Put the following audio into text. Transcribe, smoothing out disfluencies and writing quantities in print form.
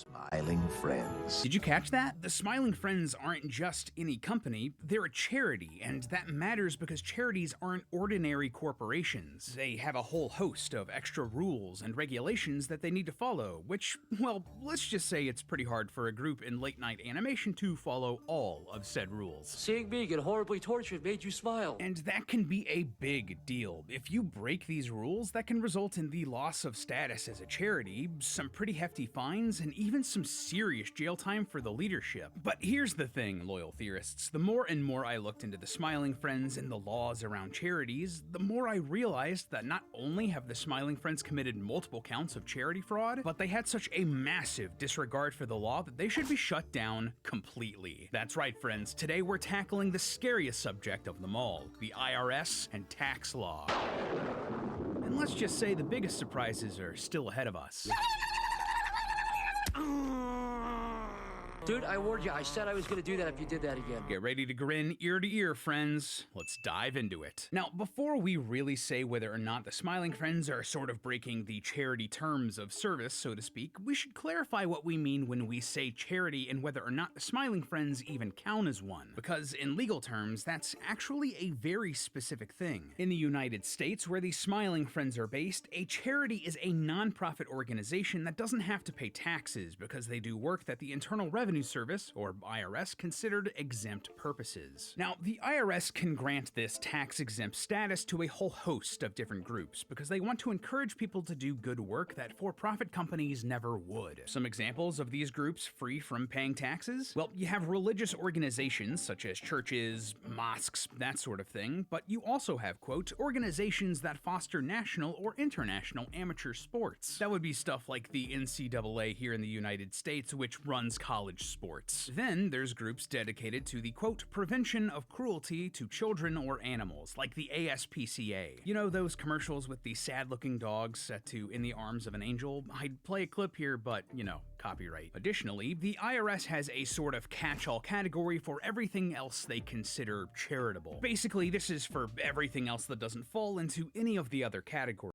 Smiling Friends. Did you catch that? The Smiling Friends aren't just any company, they're a charity, and that matters because charities aren't ordinary corporations. They have a whole host of extra rules and regulations that they need to follow, which, well, let's just say it's pretty hard for a group in late-night animation to follow all of said rules. Seeing me get horribly tortured made you smile. And that can be a big deal. If you break these rules, that can result in the loss of status as a charity, some pretty hefty fines, and even some serious jail time for the leadership. But here's the thing, loyal theorists. The more and more I looked into the Smiling Friends and the laws around charities, the more I realized that not only have the Smiling Friends committed multiple counts of charity fraud, but they had such a massive disregard for the law that they should be shut down completely. That's right, friends. Today we're tackling the scariest subject of them all, the IRS and tax law. And let's just say the biggest surprises are still ahead of us. Dude, I warned you. I said I was gonna do that if you did that again. Get ready to grin ear to ear, friends. Let's dive into it. Now, before we really say whether or not the Smiling Friends are sort of breaking the charity terms of service, so to speak, we should clarify what we mean when we say charity and whether or not the Smiling Friends even count as one. Because in legal terms, that's actually a very specific thing. In the United States, where the Smiling Friends are based, a charity is a non-profit organization that doesn't have to pay taxes because they do work that the Internal Revenue Service, or IRS, considered exempt purposes. Now, the IRS can grant this tax-exempt status to a whole host of different groups because they want to encourage people to do good work that for-profit companies never would. Some examples of these groups free from paying taxes? Well, you have religious organizations such as churches, mosques, that sort of thing, but you also have, quote, organizations that foster national or international amateur sports. That would be stuff like the NCAA here in the United States, which runs college sports. Then there's groups dedicated to the, quote, prevention of cruelty to children or animals, like the ASPCA. You know those commercials with the sad-looking dogs set to In the Arms of an Angel? I'd play a clip here, but, you know, copyright. Additionally, the IRS has a sort of catch-all category for everything else they consider charitable. Basically, this is for everything else that doesn't fall into any of the other categories.